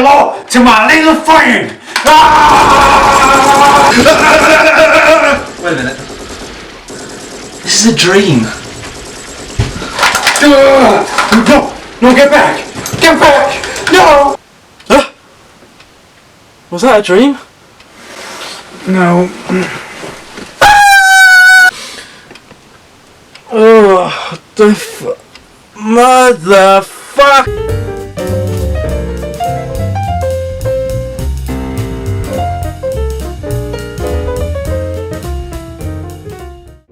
hello to my little friend! Ah! Wait a minute. This is a dream. No, get back! Get back! No! Huh? Was that a dream? No. Oh, the motherfuck!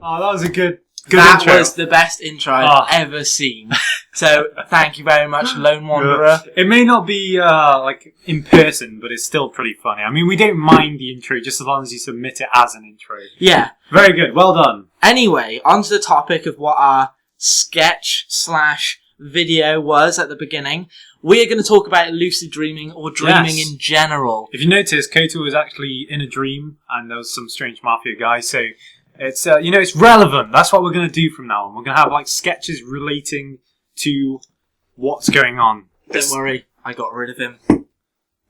Oh, that was a good That intro. was the best intro I've ever seen. So, thank you very much, Lone Wanderer. It may not be like in person, but it's still pretty funny. I mean, we don't mind the intro just as long as you submit it as an intro. Yeah. Very good. Well done. Anyway, onto the topic of what our sketch/video was at the beginning. We are going to talk about lucid dreaming or dreaming in general. If you notice, Koto was actually in a dream, and there was some strange mafia guy. So it's it's relevant. That's what we're going to do from now on. We're going to have like sketches relating to what's going on. Don't worry, I got rid of him.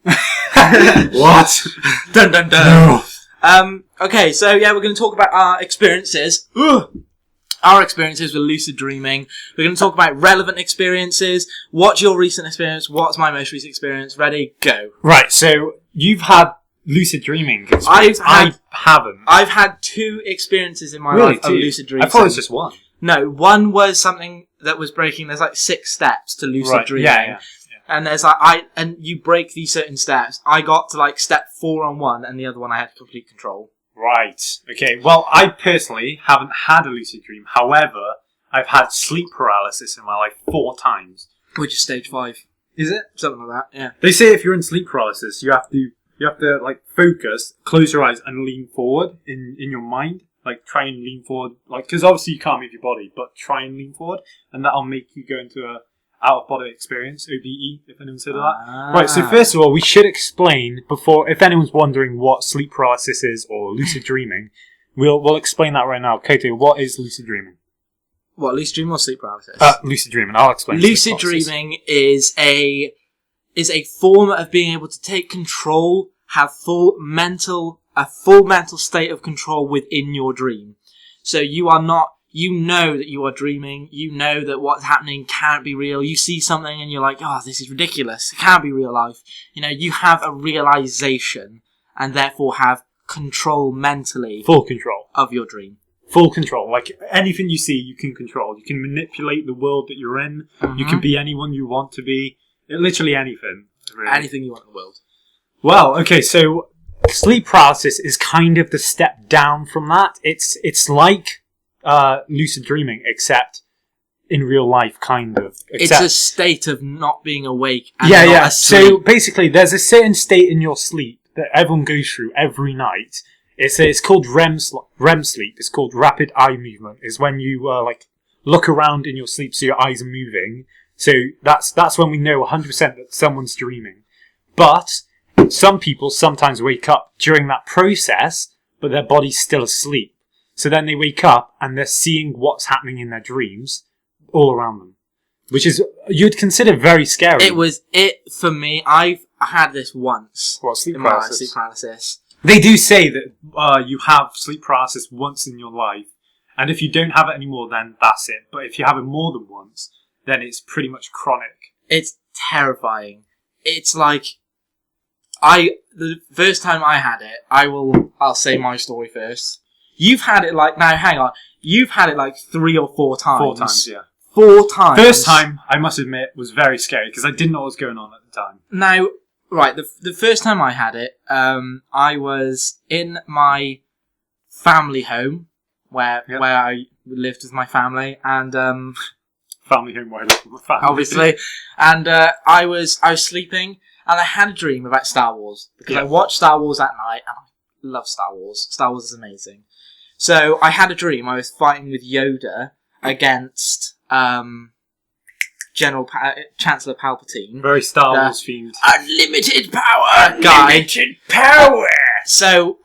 What? Dun dun dun. No. Okay, so yeah, we're going to talk about our experiences. Our experiences with lucid dreaming. We're going to talk about relevant experiences. What's your recent experience? What's my most recent experience? Ready? Go. Right, so you've had lucid dreaming experience. I haven't. I've had 2 experiences in my life of lucid dreaming. I thought it was just one. No, one was something that was breaking. There's like 6 steps to lucid dreaming. Yeah. And there's like and you break these certain steps. I got to like step 4 on one, and the other one I had complete control. Right. Okay. Well, I personally haven't had a lucid dream. However, I've had sleep paralysis in my life 4 times. Which is stage 5. Is it? Something like that, yeah. They say if you're in sleep paralysis, you have to like focus, close your eyes, and lean forward in your mind. Like try and lean forward, like because obviously you can't move your body, but try and lean forward, and that'll make you go into a out of body experience, OBE, if anyone's heard of that. Right, so first of all, we should explain before, if anyone's wondering what sleep paralysis is or lucid dreaming, we'll explain that right now. Koto, what is lucid dreaming? What, lucid dreaming or sleep paralysis? Lucid dreaming. I'll explain. Lucid dreaming is a form of being able to take control, have a full mental state of control within your dream. So you are not. You know that you are dreaming. You know that what's happening can't be real. You see something and you're like, oh, this is ridiculous. It can't be real life. You know, you have a realization and therefore have control mentally. Full control. Of your dream. Full control. Like anything you see, you can control. You can manipulate the world that you're in. Mm-hmm. You can be anyone you want to be. Literally anything. Really. Anything you want in the world. Well, okay, so sleep paralysis is kind of the step down from that. It's like lucid dreaming, except in real life, kind of. It's a state of not being awake and not asleep. So basically, there's a certain state in your sleep that everyone goes through every night. It's called REM sleep. It's called rapid eye movement. It's when you like look around in your sleep, so your eyes are moving. So that's when we know 100% that someone's dreaming. But some people sometimes wake up during that process, but their body's still asleep. So then they wake up and they're seeing what's happening in their dreams all around them, which is you'd consider very scary. For me. I've had this once. What, sleep paralysis? Sleep paralysis. They do say that you have sleep paralysis once in your life, and if you don't have it anymore, then that's it. But if you have it more than once, then it's pretty much chronic. It's terrifying. It's like the first time I had it, I'll say my story first. You've had it You've had it like 3 or 4 times. 4 times, yeah. 4 times. First time, I must admit, was very scary because I didn't know what was going on at the time. Now, right, the first time I had it, I was in my family home where I lived with my family, and family home where I lived with my family, obviously, and I was sleeping, and I had a dream about Star Wars because I watched Star Wars at night, and I love Star Wars. Star Wars is amazing. So I had a dream. I was fighting with Yoda against Chancellor Palpatine. Very Star Wars themed. Unlimited power guy. Unlimited power. So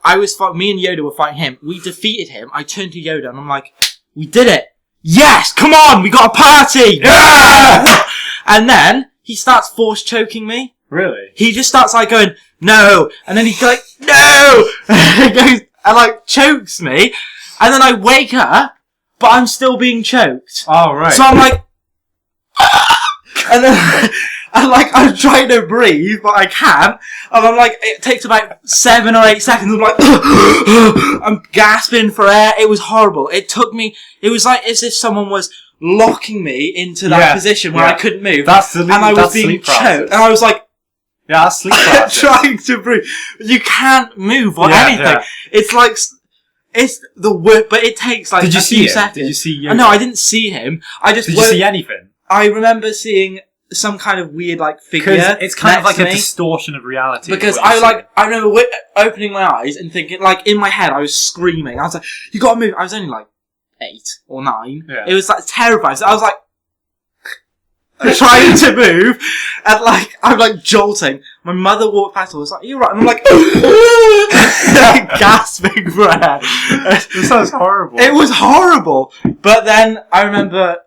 me and Yoda were fighting him. We defeated him. I turned to Yoda and I'm like, "We did it! Yes! Come on! We got a party!" Yeah! And then he starts force choking me. Really? He just starts like going, no! And then he's like, no! And he goes, and like chokes me. And then I wake up, but I'm still being choked. Oh, right. So I'm like, and then I'm trying to breathe, but I can't. And I'm like, it takes about 7 or 8 seconds. I'm like, I'm gasping for air. It was horrible. It was like as if someone was locking me into that position where I couldn't move. And I was being choked. And I was like, yeah, that's sleep paralysis. trying to breathe. You can't move or anything. Yeah. It's like, it's the worst, but it takes like a few seconds. Did you see No, I didn't see him. Did you see anything? I remember seeing some kind of weird like figure. It's kind of like a distortion of reality. Because I remember opening my eyes and thinking, like in my head, I was screaming. I was like, "You gotta move!" I was only like 8 or 9. Yeah. It was like terrifying. So I was like trying to move, and like I'm like jolting. My mother walked past. I was like, "Are you right?" And I'm like gasping for air. This sounds horrible. It was horrible. But then I remember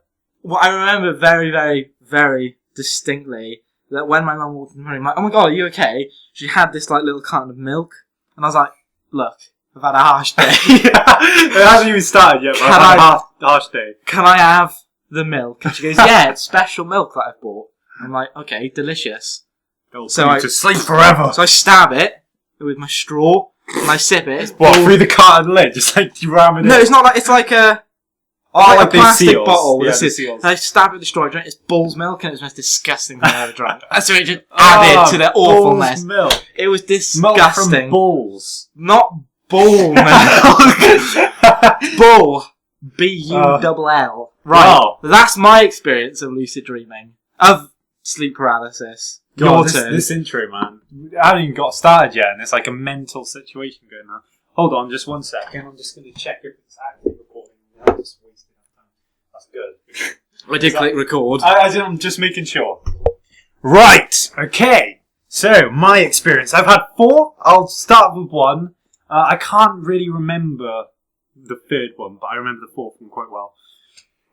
very, very, very distinctly that when my mum walked in the room, like, "Oh my god, are you okay?" She had this like little carton of milk, and I was like, "Look, I've had a harsh day." It hasn't even started yet, but I've had a harsh day. Can I have the milk? And she goes, "Yeah, it's special milk that I've bought." I'm like, "Okay, delicious." So I to sleep forever. So I stab it with my straw and I sip it. What, through the carton lid? Just like you ram it in? No, it's not like, it's like a... like a plastic seals. bottle with the seals. I stab it with the straw, I drink it's bull's milk, and it was the most disgusting thing I ever drank. So it just added to the awfulness. Milk. It was disgusting. Milk from bulls. Not bull milk. Bull. B-U-L-L. Right. Wow. That's my experience of lucid dreaming. Of sleep paralysis. God, this intro, man. I haven't even got started yet, and it's like a mental situation going on. Hold on, just 1 second. I'm just going to check if it's actually recording. I'm just wasting time. That's good. I did click record. I'm just making sure. Right, okay. So, my experience. I've had 4. I'll start with 1. I can't really remember the 3rd one, but I remember the 4th one quite well.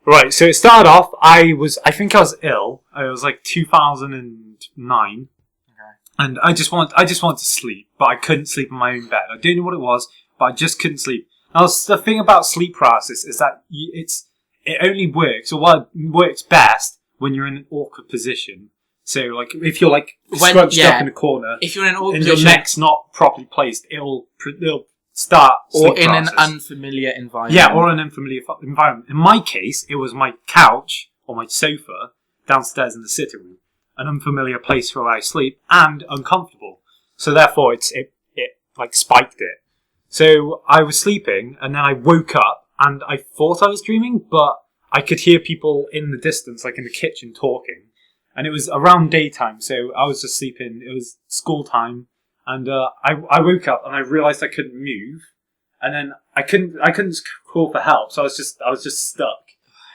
Right, so it started off, I think I was ill. It was like 2009. Okay. And I just wanted to sleep, but I couldn't sleep in my own bed. I don't know what it was, but I just couldn't sleep. Now, the thing about sleep paralysis is that it only works, or it works best when you're in an awkward position. So, like, if you're like scrunched up in a corner, if you're in an awkward and position, your neck's not properly placed, it'll start or in paralysis. an unfamiliar environment. Yeah, or an unfamiliar environment. In my case, it was my couch or my sofa downstairs in the sitting room, an unfamiliar place where I sleep, and uncomfortable. So therefore, it like spiked it. So I was sleeping, and then I woke up, and I thought I was dreaming, but I could hear people in the distance, like in the kitchen, talking. And it was around daytime, so I was just sleeping. It was school time. And I woke up and I realised I couldn't move, and then I couldn't call for help, so I was just stuck.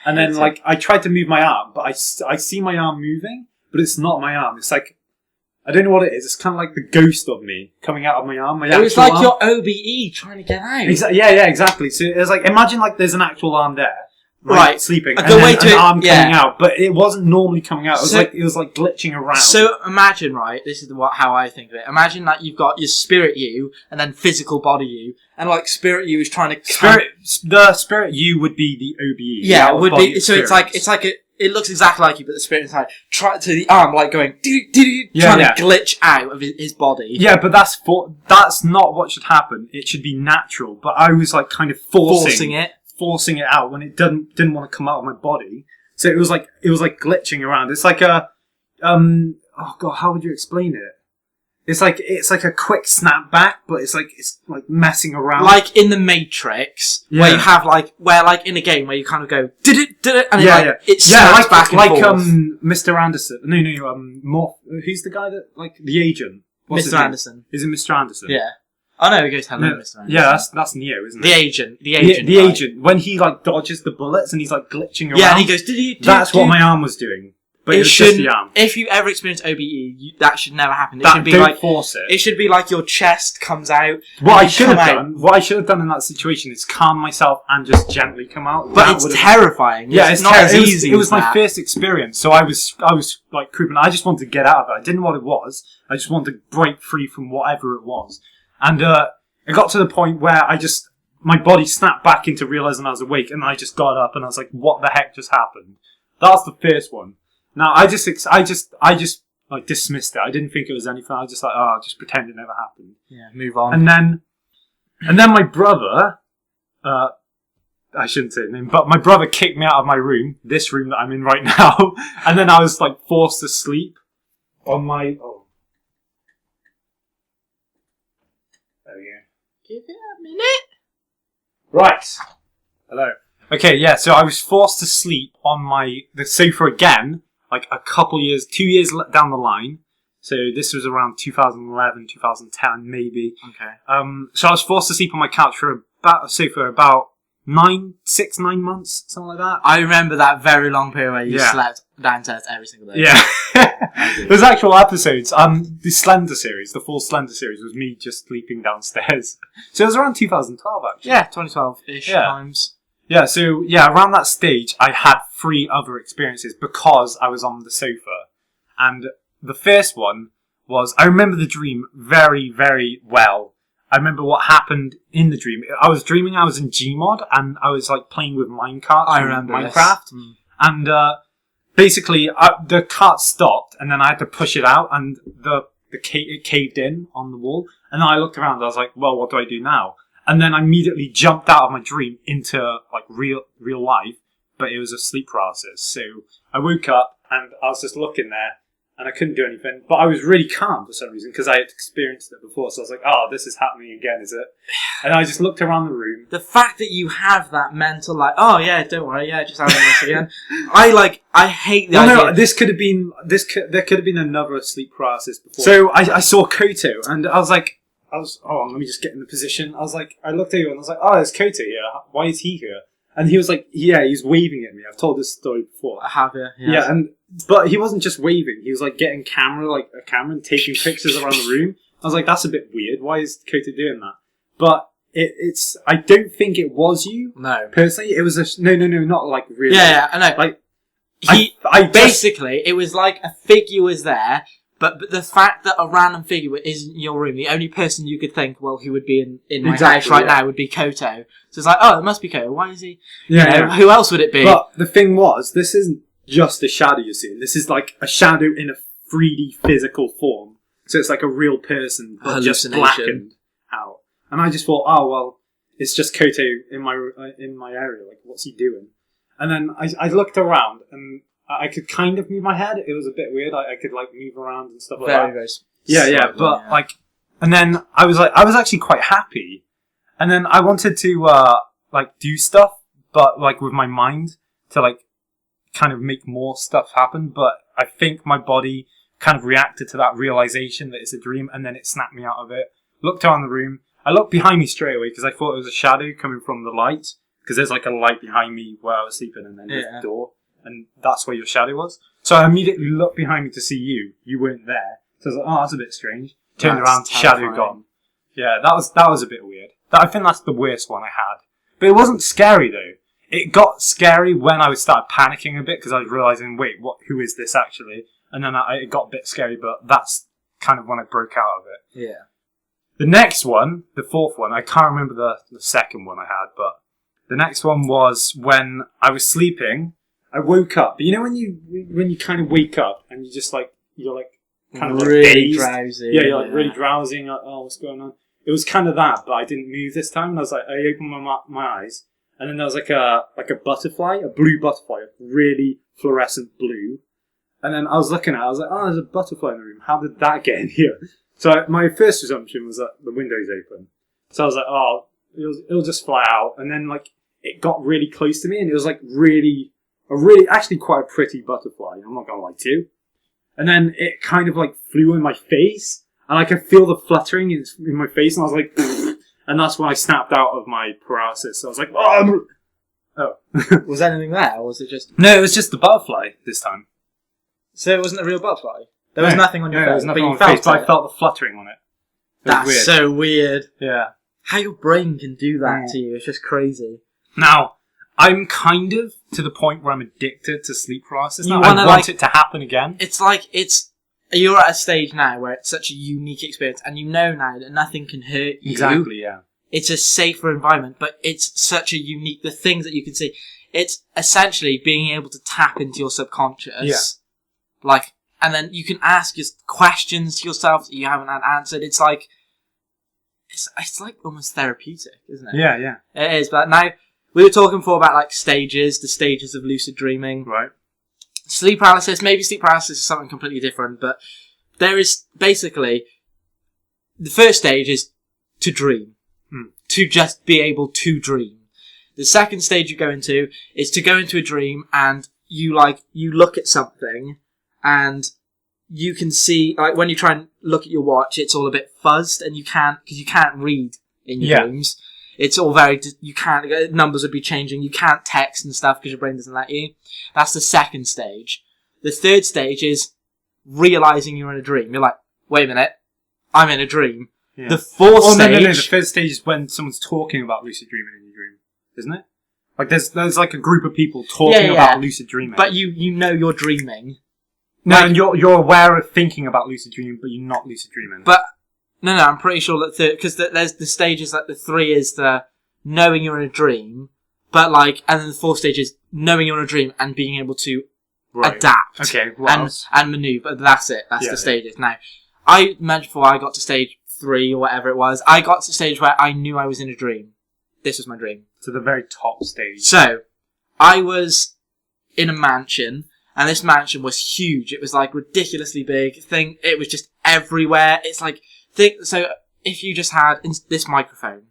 And then like I tried to move my arm, but I see my arm moving, but it's not my arm. It's like I don't know what it is. It's kind of like the ghost of me coming out of my arm. It was like your OBE trying to get out. Yeah, exactly. So it was like imagine like there's an actual arm there. Right, sleeping, and then an arm coming out, but it wasn't normally coming out. It was like glitching around. So imagine, right? This is how I think of it. Imagine that you've got your spirit you, and then physical body you, and like spirit you is trying to the spirit you would be the OBE. Yeah, it would be. So it looks exactly like you, but the spirit inside to the arm like going trying to glitch out of his body. Yeah, but that's not what should happen. It should be natural. But I was like kind of forcing it out when it didn't want to come out of my body. So it was like glitching around. It's like a oh god, how would you explain it? It's like a quick snap back, but it's like messing around. Like in the Matrix, where you have like in a game where you kind of go did it and it snaps back and forth. Mr. Anderson. No, who's the guy that like the agent? What's Mr. Anderson. Is it Mr. Anderson? Yeah. Oh no, he goes hello, Mr. Anderson. Yeah, that's Neo, isn't it? The agent. The agent. When he like dodges the bullets and he's like glitching around. Yeah, and he goes. That's what my arm was doing. But it was just the arm. If you ever experience OBE, that should never happen. It That, should be don't like force it. It should be like your chest comes out. What I should have done in that situation is calm myself and just gently come out. But it's terrifying. Yeah, it's not as easy. It was my first experience, so I was like creeping. I just wanted to get out of it. I didn't know what it was. I just wanted to break free from whatever it was. And it got to the point where my body snapped back into realizing I was awake, and I just got up and I was like, "What the heck just happened?" That was the first one. Now I just like dismissed it. I didn't think it was anything. I was just like, "Oh, just pretend it never happened." Yeah, move on. And then my brother, I shouldn't say his name, but my brother kicked me out of my room, this room that I'm in right now, and then I was like forced to sleep on my. Oh. There we go. Give it a minute. Right. Hello. Okay, yeah, so I was forced to sleep on the sofa again, like 2 years down the line. So this was around 2011, 2010, maybe. Okay. So I was forced to sleep on my couch for about 9 months, something like that. I remember that very long period where you slept downstairs every single day. Yeah. There's actual episodes. The Slender series, the full Slender series, was me just sleeping downstairs. So it was around 2012, actually. Yeah, 2012-ish times. Yeah, so, around that stage, I had 3 other experiences because I was on the sofa. And the first one was, I remember the dream very, very well. I remember what happened in the dream. I was dreaming I was in Gmod, and I was, like, playing with minecarts. I remember Minecraft. And, basically, the cart stopped, and then I had to push it out, and it caved in on the wall. And then I looked around, and I was like, well, what do I do now? And then I immediately jumped out of my dream into like real life, but it was a sleep paralysis. So I woke up and I was just looking there, and I couldn't do anything. But I was really calm for some reason because I had experienced it before. So I was like, "Oh, this is happening again, is it?" And I just looked around the room. The fact that you have that mental like, "Oh yeah, don't worry, yeah, just having this again." I hate the idea. No, there could have been another sleep paralysis before. So I saw Koto, and I was like. Let me just get in the position. I was like, I looked at you and I was like, oh, there's Koto here. Why is he here? And he was like, yeah, he's waving at me. I've told this story before. I have, yeah. Yeah, but he wasn't just waving. He was like getting a camera and taking pictures around the room. I was like, that's a bit weird. Why is Koto doing that? But it's, I don't think it was you. No. Personally, it was no, not like really. Yeah, I know. Like, it was like a figure was there. But the fact that a random figure isn't in your room, the only person you could think, well, who would be in my house right now would be Koto. So it's like, oh, it must be Koto. Why is he? Yeah. Who else would it be? But the thing was, this isn't just a shadow you're seeing. This is like a shadow in a 3D physical form. So it's like a real person, but just blackened out. And I just thought, oh, well, it's just Koto in my area. Like, what's he doing? And then I looked around and I could kind of move my head. It was a bit weird. I could like move around and stuff like that. Very yeah. But like, and then I was actually quite happy. And then I wanted to like do stuff, but like with my mind to like kind of make more stuff happen. But I think my body kind of reacted to that realization that it's a dream, and then it snapped me out of it. Looked around the room. I looked behind me straight away because I thought it was a shadow coming from the light. Because there's like a light behind me where I was sleeping, and then there's a door. And that's where your shadow was. So I immediately looked behind me to see you. You weren't there. So I was like, oh, that's a bit strange. Turned around, shadow gone. Yeah, that was a bit weird. I think that's the worst one I had. But it wasn't scary, though. It got scary when I started panicking a bit, because I was realising, wait, who is this actually? And then it got a bit scary, but that's kind of when I broke out of it. Yeah. The next one, the fourth one, I can't remember the second one I had, but the next one was when I was sleeping. I woke up, but you know when you kind of wake up and you just like you're like kind of really like dazed? drowsy. Yeah, you're like really drowsy. And like, oh, what's going on? It was kind of that, but I didn't move this time. And I was like, I opened my eyes, and then there was like a butterfly, a blue butterfly, really fluorescent blue. And then I was looking at it, I was like, oh, there's a butterfly in the room. How did that get in here? So my first assumption was that the window's open. So I was like, oh, it'll just fly out. And then like it got really close to me, and it was like actually quite a pretty butterfly, I'm not gonna lie to you. And then it kind of like flew in my face, and I could feel the fluttering in my face, and I was like, and that's when I snapped out of my paralysis. So I was like, oh. Was anything there, or was it just... No, it was just the butterfly this time. So it wasn't a real butterfly? There was nothing on your face, there was nothing but on you my face, felt but I felt the fluttering on it. That's weird. so weird. Yeah. How your brain can do that to you, it's just crazy. Now, I'm kind of to the point where I'm addicted to sleep paralysis now. You I wanna, want it to happen again. It's like, you're at a stage now where it's such a unique experience, and you know now that nothing can hurt you. Exactly, yeah. It's a safer environment, but it's such a unique, the things that you can see. It's essentially being able to tap into your subconscious. Yeah. Like, and then you can ask your questions to yourself that you haven't had answered. It's like, it's like almost therapeutic, isn't it? Yeah, yeah. It is, but now, we were talking before about like the stages of lucid dreaming. Right. Sleep paralysis, maybe sleep paralysis is something completely different, but there is basically, the first stage is to dream. To just be able to dream. The second stage you go into is to go into a dream and you look at something and you can see, like when you try and look at your watch, it's all a bit fuzzed and because you can't read in your dreams. It's all you can't, numbers would be changing, you can't text and stuff because your brain doesn't let you. That's the second stage. The third stage is realising you're in a dream. You're like, wait a minute, I'm in a dream. Yeah. The fourth stage... No. The third stage is when someone's talking about lucid dreaming in your dream, isn't it? Like, there's like a group of people talking about lucid dreaming. But you know you're dreaming. No, and you're aware of thinking about lucid dreaming, but you're not lucid dreaming. But, no, I'm pretty sure that because there's the stages, like the 3 is the knowing you're in a dream, but like, and then the 4th stage is knowing you're in a dream and being able to adapt. Okay, and maneuver. That's it. That's the stages. Now, I mentioned before I got to stage 3 or whatever it was, I got to the stage where I knew I was in a dream. This was my dream. So the very top stage. So, I was in a mansion, and this mansion was huge. It was like ridiculously big. It was just everywhere. It's like, so if you just had this microphone,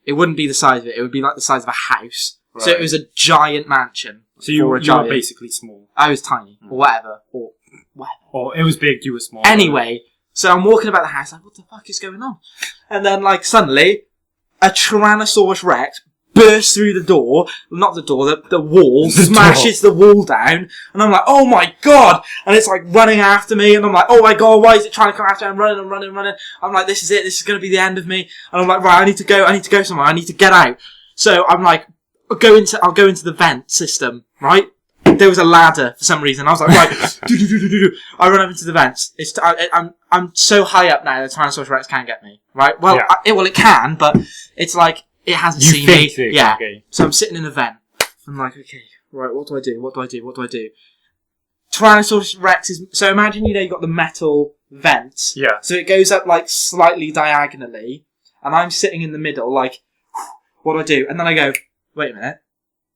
it wouldn't be the size of it. It would be like the size of a house. Right. So it was a giant mansion. So you were basically small. I was tiny, or whatever. Or it was big, you were small. Anyway, so I'm walking about the house, like, what the fuck is going on? And then, like, suddenly, a Tyrannosaurus Rex bursts through the door, not the door, the wall, smashes the wall down, and I'm like, oh my god! And it's like running after me, and I'm like, oh my god, why is it trying to come after me? I'm running. I'm like, this is it, this is going to be the end of me. And I'm like, right, I need to go somewhere, I need to get out. So I'm like, I'll go into the vent system, right? There was a ladder for some reason. I was like, right, I run up into the vents. I'm so high up now that Tyrannosaurus Rex can't get me, right? Well, it can, but it's like it hasn't seen me. Yeah. Okay. So I'm sitting in the vent. I'm like, okay, right, what do I do? Tyrannosaurus Rex is... So imagine, you've got the metal vents. Yeah. So it goes up, like, slightly diagonally, and I'm sitting in the middle, like, what do I do? And then I go, wait a minute,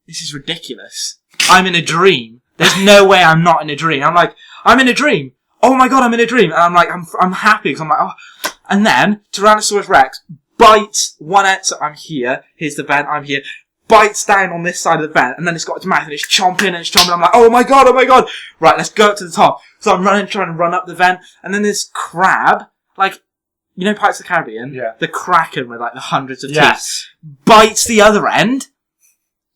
this is ridiculous. I'm in a dream. There's no way I'm not in a dream. I'm like, I'm in a dream. Oh my god, I'm in a dream. And I'm like, I'm happy because I'm like, oh. And then Tyrannosaurus Rex bites one end. So I'm here. Here's the vent. I'm here. Bites down on this side of the vent, and then it's got its mouth and it's chomping. I'm like, oh my god. Right, let's go up to the top. So I'm trying to run up the vent, and then this crab, like, you know, Pirates of the Caribbean? Yeah. The Kraken with like the hundreds of teeth, bites the other end.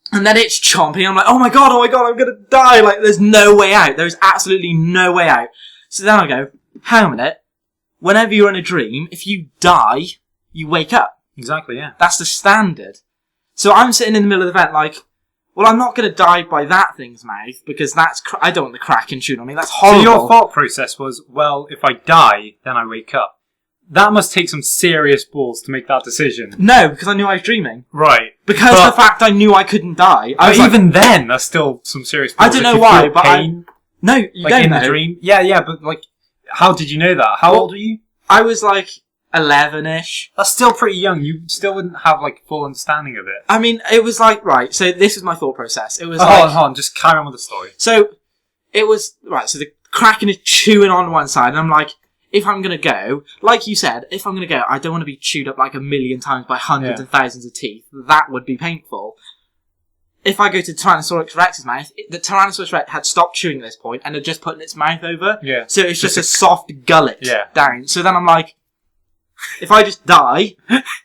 And then it's chomping. I'm like, oh my god, I'm gonna die. Like, there's no way out. There's absolutely no way out. So then I go, hang on a minute. Whenever you're in a dream, if you die, you wake up. Exactly, yeah. That's the standard. So I'm sitting in the middle of the vent like, well, I'm not gonna die by that thing's mouth, because I don't want the Kraken chewing on me. That's horrible. So your thought process was, well, if I die, then I wake up. That must take some serious balls to make that decision. No, because I knew I was dreaming. Right. Because the fact I knew I couldn't die. Even then, that's still some serious balls. I don't know why, but no, you like don't in know. The dream? Yeah, but like, how did you know that? How old were you? I was like 11-ish. That's still pretty young. You still wouldn't have like full understanding of it. I mean, it was like, right, so this is my thought process. It was hold on, just carry on with the story. So, it was, right, so the Kraken is chewing on one side, and I'm like, if I'm going to go, like you said, if I'm going to go, I don't want to be chewed up like a million times by hundreds and thousands of teeth. That would be painful. If I go to Tyrannosaurus Rex's mouth, the Tyrannosaurus Rex had stopped chewing at this point and had just put its mouth over. Yeah. So it's just a soft gullet down. So then I'm like, if I just die,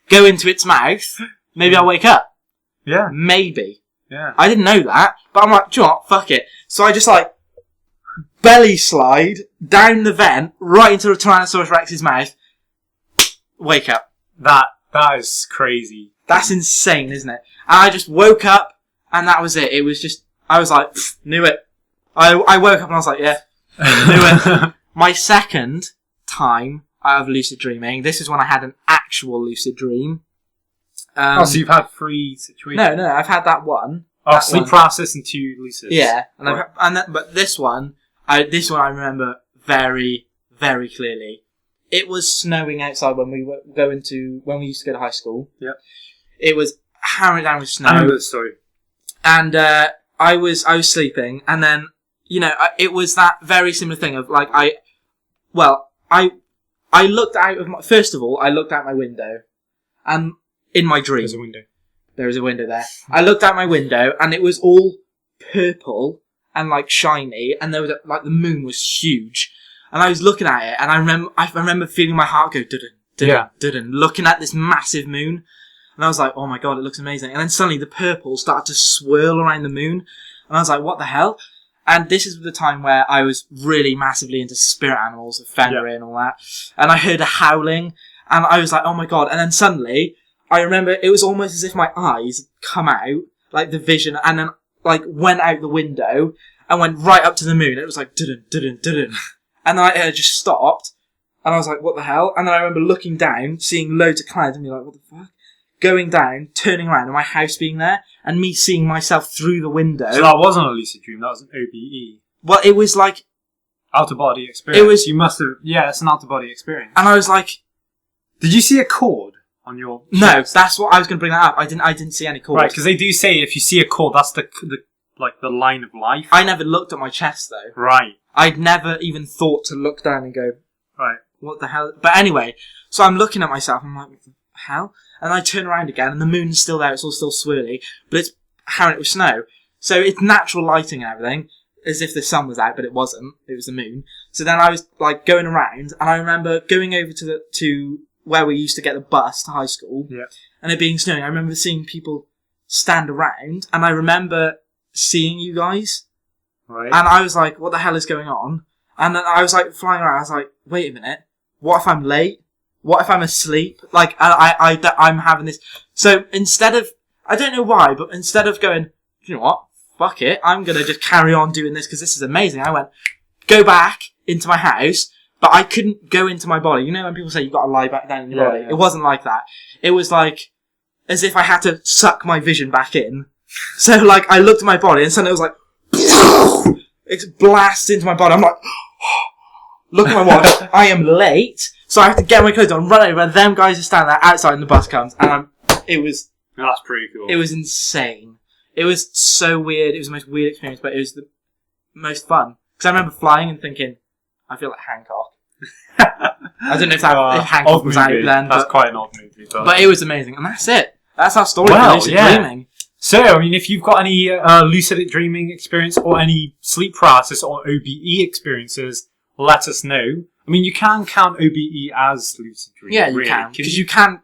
go into its mouth, maybe I'll wake up. Yeah. Maybe. Yeah. I didn't know that, but I'm like, do you know what? Fuck it. So I just like belly slide down the vent right into a Tyrannosaurus Rex's mouth. Wake up. That is crazy. That's insane, isn't it? And I just woke up, and that was it. It was just, I was like, knew it. I woke up and I was like, yeah, knew it. My second time of lucid dreaming, this is when I had an actual lucid dream. So you've had 3 situations? No, I've had that one. Oh, sleep paralysis and 2 lucids. Yeah, and right. But this one I remember very, very clearly. It was snowing outside when we used to go to high school. Yep. It was hammering down with snow. I remember the story. And I was sleeping, and then it was that very similar thing of like I looked out of first of all I looked out my window, and in my dream There's a window. There is a window there. I looked out my window, and it was all purple and like shiny, and there was like the moon was huge, and I was looking at it, and I remember feeling my heart go dun looking at this massive moon, and I was like, oh my god, it looks amazing. And then suddenly the purple started to swirl around the moon, and I was like, what the hell? And this is the time where I was really massively into spirit animals, of Fenrir and all that, and I heard a howling, and I was like, oh my god. And then suddenly I remember it was almost as if my eyes come out, like the vision, and then like went out the window and went right up to the moon. It was like dun dun dun, and then I just stopped, and I was like, what the hell? And then I remember looking down, seeing loads of clouds, and being like, what the fuck? Going down, turning around, and my house being there, and me seeing myself through the window. So that wasn't a lucid dream, that was an OBE. Well, it was like out-of-body experience. It was. You must have... Yeah, it's an out-of-body experience. And I was like... Did you see a cord on your chest? No, that's what I was going to bring that up. I didn't see any cord. Right, because they do say if you see a cord, that's the line of life. I never looked at my chest, though. Right. I'd never even thought to look down and go, right, what the hell? But anyway, so I'm looking at myself, and I'm like, what the hell? And I turn around again, and the moon's still there, it's all still swirly, but it's hammering it with snow. So it's natural lighting and everything, as if the sun was out, but it wasn't. It was the moon. So then I was like going around, and I remember going over to where we used to get the bus to high school, and it being snowing. I remember seeing people stand around, and I remember seeing you guys, right, and I was like, what the hell is going on? And then I was like flying around, I was like, wait a minute, what if I'm late? What if I'm asleep? Like, I'm having this... So instead of... I don't know why, but instead of going, you know what? Fuck it. I'm going to just carry on doing this because this is amazing. I went, go back into my house, but I couldn't go into my body. You know when people say you've got to lie back down in your body? Yeah. It wasn't like that. It was like, as if I had to suck my vision back in. So, like, I looked at my body and suddenly it was like... it blasts into my body. I'm like... Look at my watch. I am late. So I have to get my clothes on, run over, and them guys are standing there outside and the bus comes. And it was... That's pretty cool. It was insane. It was so weird. It was the most weird experience, but it was the most fun. Because I remember flying and thinking, I feel like Hancock. I don't know if Hancock was out then. That's quite an odd movie. But it was amazing. And that's it. That's our story for lucid dreaming. So, I mean, if you've got any lucid dreaming experience or any sleep paralysis or OBE experiences, let us know. I mean, you can count OBE as lucid dreaming. Yeah, you can. Because you can...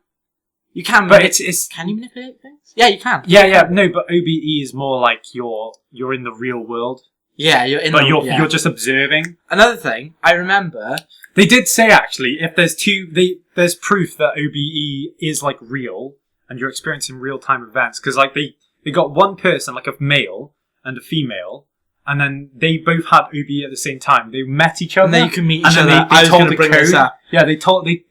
But it's... Can you manipulate things? Yeah, you can. Yeah. No, but OBE is more like you're in the real world. Yeah, you're in you're just observing. Another thing, I remember... They did say, actually, if there's proof that OBE is, like, real, and you're experiencing real-time events, because, like, they got one person, like a male and a female, and then they both had OBE at the same time. They met each other. And then you can meet each other. They told the code. Yeah,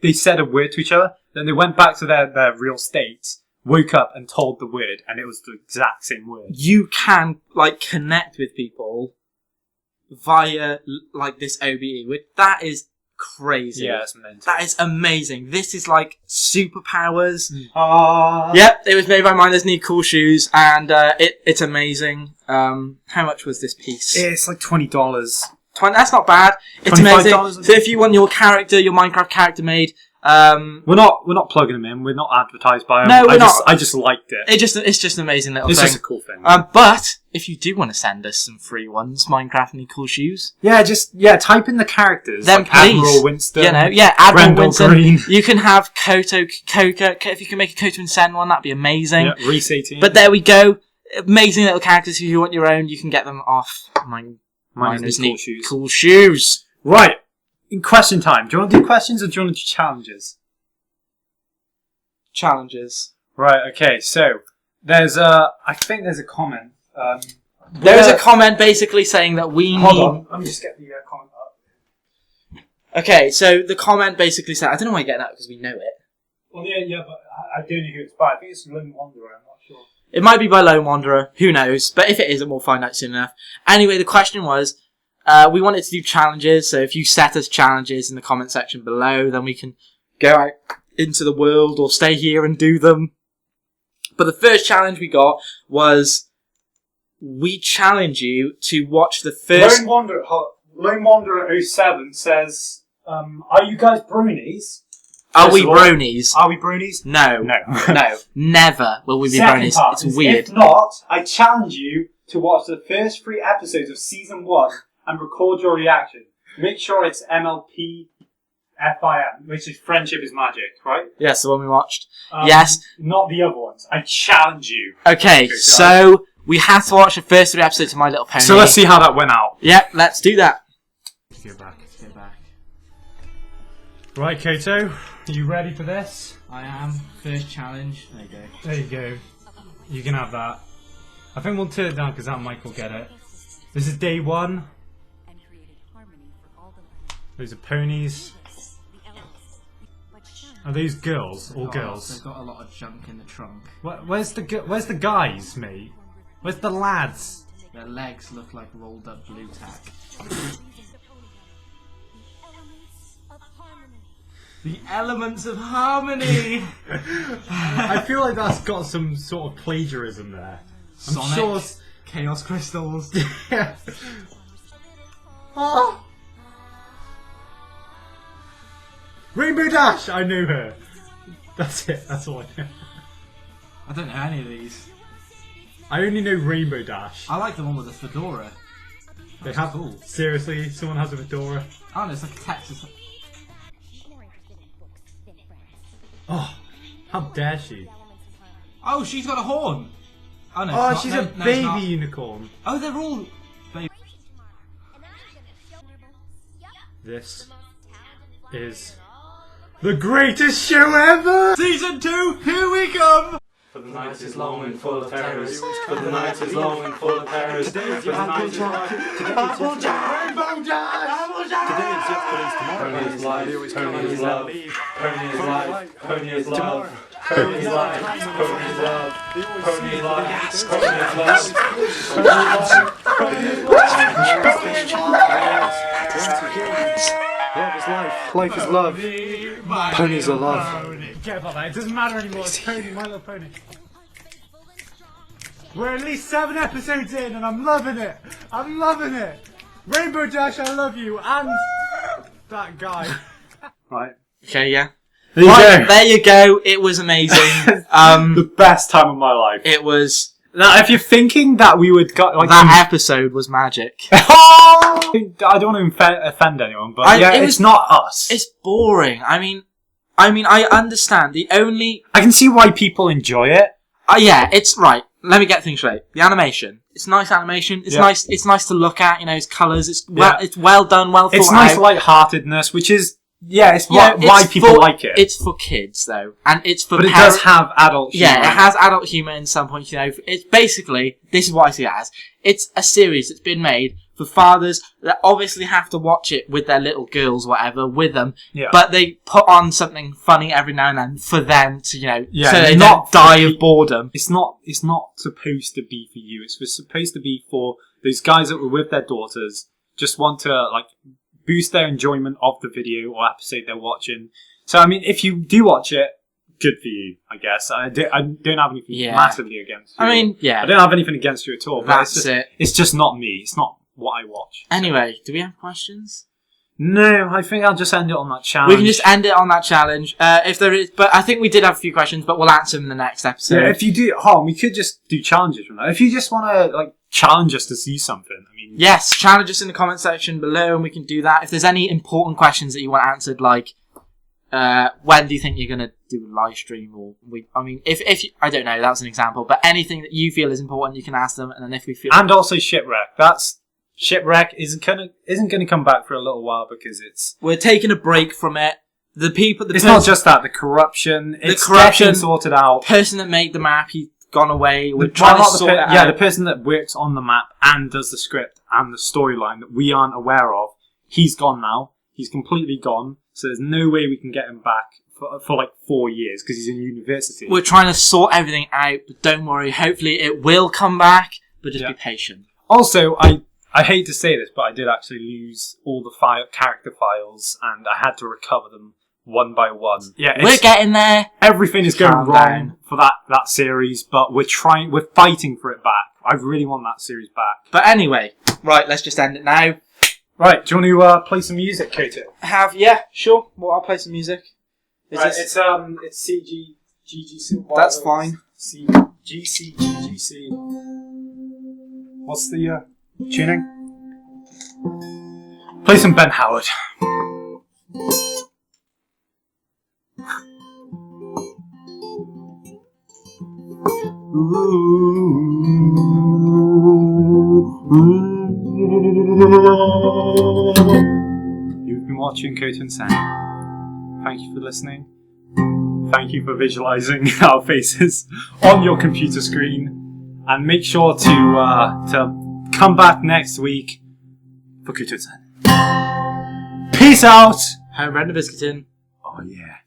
they said a word to each other. Then they went back to their real states, woke up and told the word, and it was the exact same word. You can, like, connect with people via, like, this OBE. That is crazy. Yeah, it's mental. That is amazing. This is like superpowers. Yep, it was made by Minders Need Cool Shoes, and it's amazing. How much was this piece? It's like $20. That's not bad. It's amazing. So if you want your Minecraft character made, we're not plugging them in. We're not advertised by them. No, we're not. I just liked it. It's just an amazing little thing. It's just a cool thing. But if you do want to send us some free ones, Minecraft Need Cool Shoes. Yeah, type in the characters. Then like please, Admiral Winston. Admiral Winston. Green. You can have Koto. If you can make a KotoAndSen one, that'd be amazing. Yeah, Reese 18. But there we go. Amazing little characters. If you want your own, you can get them off Mine is neat cool shoes. Cool shoes. Right. In question time. Do you want to do questions or do you want to do challenges? Challenges. Right. Okay. So I think there's a comment. There is a comment basically saying that we need... Hold on. Let me just get the comment up. Okay, so the comment basically said... I don't know why you're getting that because we know it. Well, yeah, but I don't know who it's by. I think it's Lone Wanderer. I'm not sure. It might be by Lone Wanderer. Who knows? But if it isn't, we'll find out soon enough. Anyway, the question was... we wanted to do challenges, so if you set us challenges in the comment section below, then we can go out into the world or stay here and do them. But the first challenge we got was... We challenge you to watch the first... Lone Wanderer 07 says, are you guys bronies? Are we bronies? Are we bronies? No. No. No. Never will we be Second bronies. part It's is, weird. If not, I challenge you to watch the first 3 episodes of Season 1 and record your reaction. Make sure it's MLP FIM, which is Friendship is Magic, right? Yes, the one we watched. Yes. Not the other ones. I challenge you. Okay, so we have to watch the first 3 episodes of My Little Pony. So let's see how that went out. Yep, let's do that. Let's go back. Right, Koto, are you ready for this? I am. First challenge. There you go. There you go. You can have that. I think we'll turn it down because that mic will get it. This is day 1. Those are ponies. Are those girls? All girls? They've got a lot of junk in the trunk. Where's the guys, mate? Where's the lads? Their legs look like rolled up blue tack. The elements of harmony! I feel like that's got some sort of plagiarism there. Sonic, sure Chaos Crystals. Yeah. Oh. Rainbow Dash! I knew her. That's it, that's all I know. I don't know any of these. I only know Rainbow Dash. I like the one with the fedora. They have cool. Seriously, someone has a fedora. Oh no, it's like a Texas. Oh, how dare she? Oh, she's got a horn. Oh no. Oh, it's she's not. a baby unicorn. Oh, they're all baby. This is the greatest show ever! Season 2, here we come! For the night is long and full of terrors. For the night is long and full of terrors. Today's the Apple Jack. Apple Jack. Rainbow Dash. Apple Jack. Today's yesterday's tomorrow. Pony is life. Pony is love. Pony is life. Pony is love. Pony is life. Pony is love. Pony is life. Pony is love. Pony is love. Love is life. Life is love. Ponies are love. Forget about that. It doesn't matter anymore. It's Pony, My Little Pony. We're at least 7 episodes in, and I'm loving it. I'm loving it. Rainbow Dash, I love you, and that guy. Right. Okay, yeah. There you go. There you go. It was amazing. The best time of my life. It was. Now, if you're thinking that we would go like That episode was magic. I don't want to offend anyone, but it's not us. It's boring. I mean, I understand. The only I can see why people enjoy it. yeah, it's right. Let me get things straight. The animation. It's nice animation. It's nice. It's nice to look at. You know, its colours. It's well done. Well thought out. It's nice light-heartedness, which is why people like it. It's for kids though, and it's for. But it does have adult humour. Yeah, it has adult humour in some points. You know, it's basically this is what I see it as. It's a series that's been made for fathers that obviously have to watch it with their little girls, whatever, with them. Yeah. But they put on something funny every now and then for them to, so they not die of boredom. It's not supposed to be for you. It's supposed to be for those guys that were with their daughters, just want to boost their enjoyment of the video or episode they're watching. So I mean, if you do watch it, good for you, I guess. I don't have anything massively against you. I mean, yeah. I don't have anything against you at all. That's it. It's just not me. It's not what I watch. Anyway, do we have questions? No, I think I'll just end it on that challenge. We can just end it on that challenge. If there is, but I think we did have a few questions, but we'll answer them in the next episode. Yeah, if you do, we could just do challenges from that. If you just want to challenge us to see something, I mean, yes, challenge us in the comment section below, and we can do that. If there's any important questions that you want answered, when do you think you're gonna do a live stream, if you, I don't know, that's an example, but anything that you feel is important, you can ask them, and then if we feel and also shipwreck. That's Shipwreck isn't gonna come back for a little while because We're taking a break from it. It's not just that, the corruption. It's getting sorted out. Person that made the map, he's gone away. We're trying to sort it out. Yeah, the person that works on the map and does the script and the storyline that we aren't aware of, he's gone now. He's completely gone. So there's no way we can get him back for like 4 years because he's in university. We're trying to sort everything out, but don't worry. Hopefully it will come back, but just be patient. Also, I hate to say this, but I did actually lose all the character files and I had to recover them one by one. Yeah, we're getting there. Everything is going wrong for that series, but we're fighting for it back. I really want that series back. But anyway, right, let's just end it now. Right, do you want to play some music, Koto? Yeah, sure. Well, I'll play some music. It's CGGGC. That's fine. GCGGC. What's the tuning? Play some Ben Howard. You've been watching KotoAndSen. Thank you for listening. Thank you for visualizing our faces on your computer screen. And make sure to come back next week for KotoAndSen. Peace out! Home Render Biscuitin. Oh yeah.